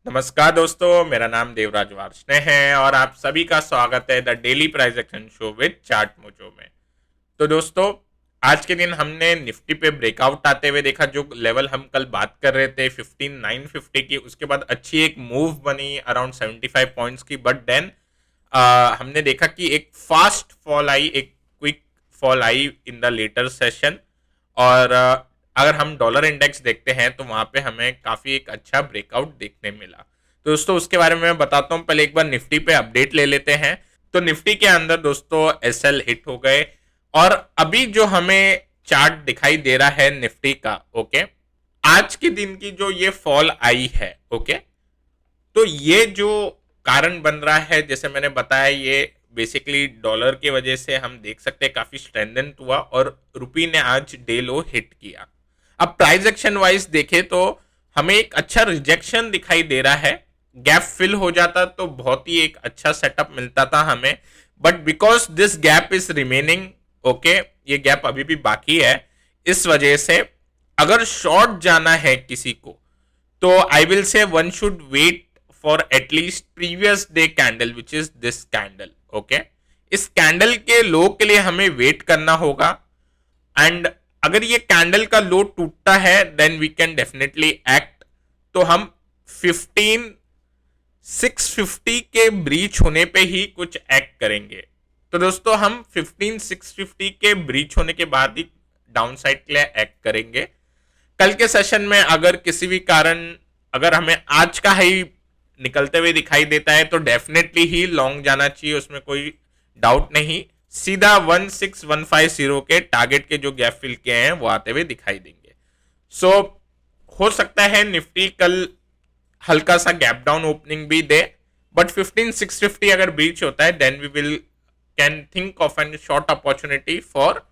नमस्कार दोस्तों, मेरा नाम देवराज वार्ष्णेय है और आप सभी का स्वागत है the daily price action show with chart mojo में। तो दोस्तों, आज के दिन हमने निफ्टी पे ब्रेकआउट आते हुए देखा। जो लेवल हम कल बात कर रहे थे 15950 की, उसके बाद अच्छी एक मूव बनी अराउंड 75 पॉइंट्स की, बट देन हमने देखा कि एक फास्ट फॉल आई, एक क्विक फॉल आई इन द लेटर सेशन। और अगर हम डॉलर इंडेक्स देखते हैं तो वहां पे हमें काफी एक अच्छा ब्रेकआउट देखने मिला। तो दोस्तों, उसके बारे में मैं बताता हूँ। पहले एक बार निफ्टी पे अपडेट ले लेते हैं। तो निफ्टी के अंदर दोस्तों एसएल हिट हो गए और अभी जो हमें चार्ट दिखाई दे रहा है निफ्टी का, ओके, आज के दिन की जो ये फॉल आई है, ओके, तो ये जो कारण बन रहा है, जैसे मैंने बताया, ये बेसिकली डॉलर की वजह से हम देख सकते हैं काफी स्ट्रेंथन हुआ और रुपी ने आज डे लो हिट किया। अब प्राइस एक्शन वाइज देखे तो हमें एक अच्छा रिजेक्शन दिखाई दे रहा है। गैप फिल हो जाता तो बहुत ही एक अच्छा सेटअप मिलता था हमें, but because this gap is remaining, okay, ये गैप अभी भी बाकी है। इस वजह से अगर शॉर्ट जाना है किसी को तो I will say one should wait for at least previous day candle which is this candle, okay. इस कैंडल के लो के लिए हमें वेट करना होगा एंड अगर ये कैंडल का लो टूटता है then we can definitely act. तो हम 15650 के ब्रीच होने पे ही कुछ एक्ट करेंगे। तो दोस्तों, हम 15650 के ब्रीच होने के बाद ही डाउन साइड के लिए एक्ट करेंगे। कल के सेशन में अगर किसी भी कारण अगर हमें आज का हाई निकलते हुए दिखाई देता है तो डेफिनेटली ही लॉन्ग जाना चाहिए, उसमें कोई डाउट नहीं। सीधा 16150 के टारगेट के जो गैप फिल के हैं वो आते हुए दिखाई देंगे। सो हो सकता है निफ्टी कल हल्का सा गैप डाउन ओपनिंग भी दे, बट 15650 अगर ब्रीच होता है then we will can think of an short opportunity for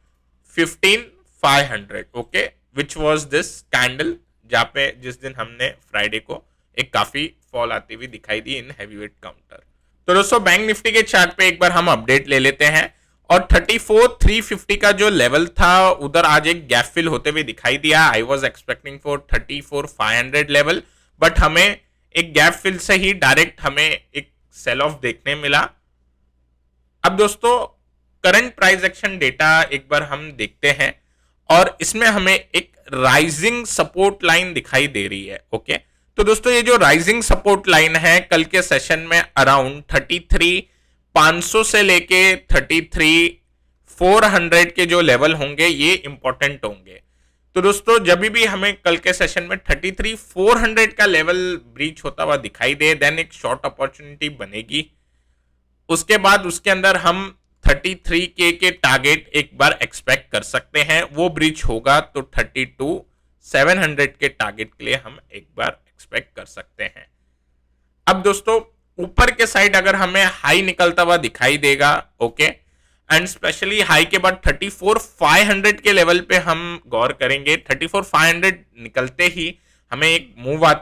15500, okay, which was this candle, जहाँ पे जिस दिन हमने फ्राइडे को एक काफी फॉल आती हुई दिखाई दी इन हैवीवेट काउंटर। तो दोस्तों, बैंक निफ्टी के चार्ट पे एक बार हम अपडेट ले लेते हैं और 34350 का जो लेवल था उधर आज एक गैप फिल होते हुए दिखाई दिया। I was expecting for 34500 level, but हमें एक गैप फिल से ही डायरेक्ट हमें एक सेल ऑफ देखने मिला। अब दोस्तों, करंट प्राइस एक्शन डेटा एक बार हम देखते हैं और इसमें हमें एक राइजिंग सपोर्ट लाइन दिखाई दे रही है, ओके। तो दोस्तों, ये जो राइजिंग सपोर्ट लाइन है कल के सेशन में अराउंड 33,500 से लेके 33,400 के जो लेवल होंगे ये इंपॉर्टेंट होंगे। तो दोस्तों, जब भी हमें कल के सेशन में 33,400 का लेवल ब्रीच होता हुआ दिखाई दे देन एक शॉर्ट अपॉर्चुनिटी बनेगी। उसके बाद उसके अंदर हम 33K के टारगेट एक बार एक्सपेक्ट कर सकते हैं। वो ब्रीच होगा तो 32,700 के टारगेट के लिए हम एक बार एक्सपेक्ट कर सकते हैं। अब दोस्तों, ऊपर के साइड अगर हमें हाई निकलता हुआ दिखाई देगा, ओके, एंड स्पेशली हाई के बाद 34,500 के लेवल पे हम गौर करेंगे। 34,500 निकलते ही हमें एक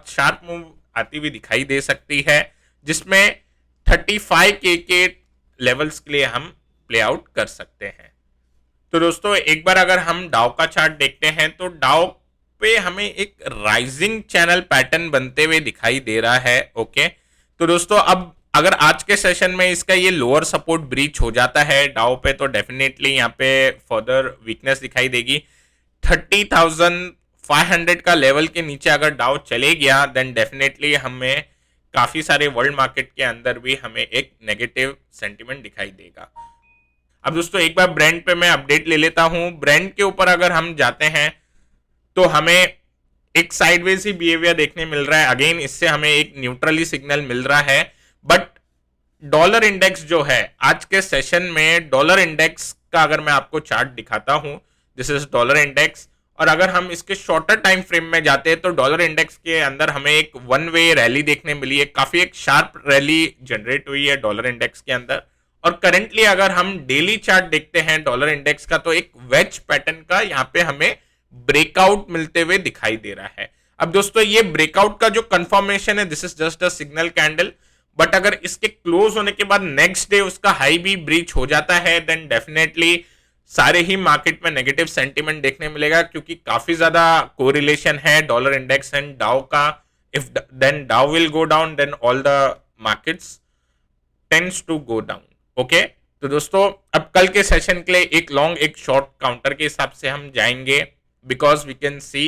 शार्प मूव आती हुई दिखाई दे सकती है, जिसमें 35K के लेवल्स के लिए हम प्ले आउट कर सकते हैं। तो दोस्तों, एक बार अगर हम डाउ का चार्ट देखते हैं तो डाउ पे हमें एक राइजिंग चैनल पैटर्न बनते हुए दिखाई दे रहा है, ओके। तो दोस्तों, अब अगर आज के सेशन में इसका ये लोअर सपोर्ट ब्रीच हो जाता है डाउ पे तो डेफिनेटली यहाँ पे फर्दर वीकनेस दिखाई देगी। 30,500 का लेवल के नीचे अगर डाउ चले गया देन डेफिनेटली हमें काफी सारे वर्ल्ड मार्केट के अंदर भी हमें एक नेगेटिव सेंटिमेंट दिखाई देगा। अब दोस्तों, एक बार ब्रांड पे मैं अपडेट ले लेता हूं। ब्रांड के ऊपर अगर हम जाते हैं तो हमें एक साइडवेज ही बिहेवियर देखने मिल रहा है। अगेन इससे हमें एक न्यूट्रली सिग्नल मिल रहा है, बट डॉलर इंडेक्स जो है आज के सेशन में, डॉलर इंडेक्स का अगर मैं आपको चार्ट दिखाता हूं, दिस इज डॉलर इंडेक्स, और अगर हम इसके शॉर्टर टाइम फ्रेम में जाते हैं तो डॉलर इंडेक्स के अंदर हमें एक वन वे रैली देखने मिली है। काफी एक शार्प रैली जनरेट हुई है डॉलर इंडेक्स के अंदर। और करंटली अगर हम डेली चार्ट देखते हैं डॉलर इंडेक्स का तो एक वेज पैटर्न का यहाँ पे हमें ब्रेकआउट मिलते हुए दिखाई दे रहा है। अब दोस्तों, ये ब्रेकआउट का जो कंफर्मेशन है this is just a signal candle, but अगर इसके क्लोज होने के बाद नेक्स्ट डे उसका हाई भी ब्रीच हो जाता है देन डेफिनेटली सारे ही मार्केट में नेगेटिव सेंटीमेंट देखने मिलेगा, क्योंकि काफी ज्यादा कोरिलेशन है डॉलर इंडेक्स एंड डाउ का if then Dow will go down, then all the markets tends to go down. Okay, तो दोस्तों अब कल के सेशन के लिए एक लॉन्ग एक शॉर्ट काउंटर के हिसाब से हम जाएंगे, because we can see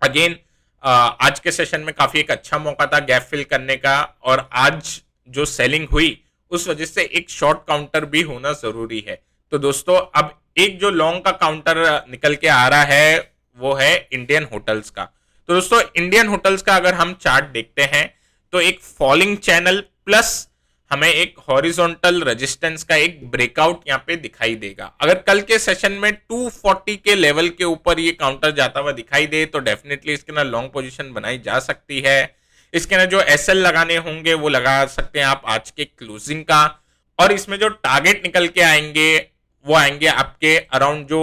again आज के सेशन में काफी एक अच्छा मौका था गैप फिल करने का, और आज जो सेलिंग हुई उस वजह से एक शॉर्ट काउंटर भी होना जरूरी है। तो दोस्तों अब एक जो लॉन्ग का काउंटर निकल के आ रहा है वो है इंडियन होटल्स का। तो दोस्तों इंडियन होटल्स का अगर हम चार्ट देखते हैं तो एक फॉलिंग चैनल प्लस हमें एक हॉरिजॉन्टल रेजिस्टेंस का एक ब्रेकआउट यहाँ पे दिखाई देगा। अगर कल के सेशन में 240 के लेवल के ऊपर ये काउंटर जाता हुआ दिखाई दे तो डेफिनेटली इसके ना लॉन्ग पोजीशन बनाई जा सकती है। इसके ना जो एसएल लगाने होंगे वो लगा सकते हैं आप आज के क्लोजिंग का, और इसमें जो टारगेट निकल के आएंगे वो आएंगे आपके अराउंड जो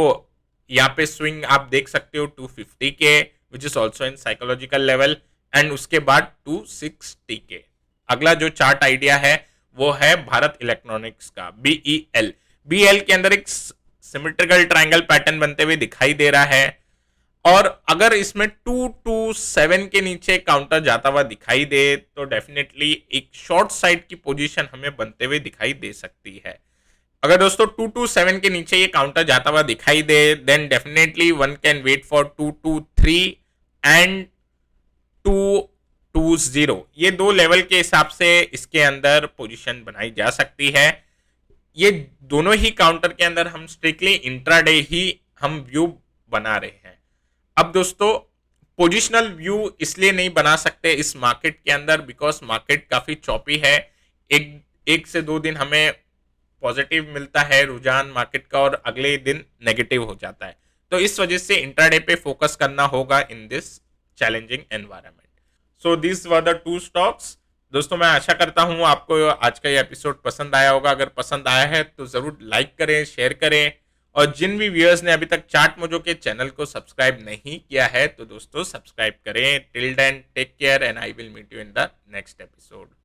यहाँ पे स्विंग आप देख सकते हो 250 के, which is also in psychological level, and उसके बाद 260 के। अगला जो चार्ट आइडिया है वो है भारत इलेक्ट्रॉनिक्स का बीईएल। बीईएल के अंदर एक सिमेट्रिकल ट्रायंगल पैटर्न बनते हुए दिखाई दे रहा है, और अगर इसमें 227 के नीचे काउंटर जाता हुआ दिखाई दे तो डेफिनेटली एक शॉर्ट साइड की पोजीशन हमें बनते हुए दिखाई दे सकती है। अगर दोस्तों 227 के नीचे ये काउंटर जाता हुआ दिखाई दे then definitely one can wait for 223 and 220। ये दो लेवल के हिसाब से इसके अंदर पोजीशन बनाई जा सकती है। ये दोनों ही काउंटर के अंदर हम स्ट्रिक्टली इंट्राडे ही हम व्यू बना रहे हैं। अब दोस्तों पोजिशनल व्यू इसलिए नहीं बना सकते इस मार्केट के अंदर बिकॉज मार्केट काफी चॉपी है। एक से दो दिन हमें पॉजिटिव मिलता है रुझान मार्केट का और अगले दिन नेगेटिव हो जाता है, तो इस वजह से इंट्राडे पे फोकस करना होगा in this challenging environment. So this were the two stocks. दोस्तों मैं आशा करता हूं आपको आज का ये एपिसोड पसंद आया होगा। अगर पसंद आया है तो जरूर लाइक करें, शेयर करें, और जिन भी व्यूअर्स ने अभी तक चार्ट मोजो के चैनल को सब्सक्राइब नहीं किया है तो दोस्तों सब्सक्राइब करें। Till then take care and I will meet you in the next episode.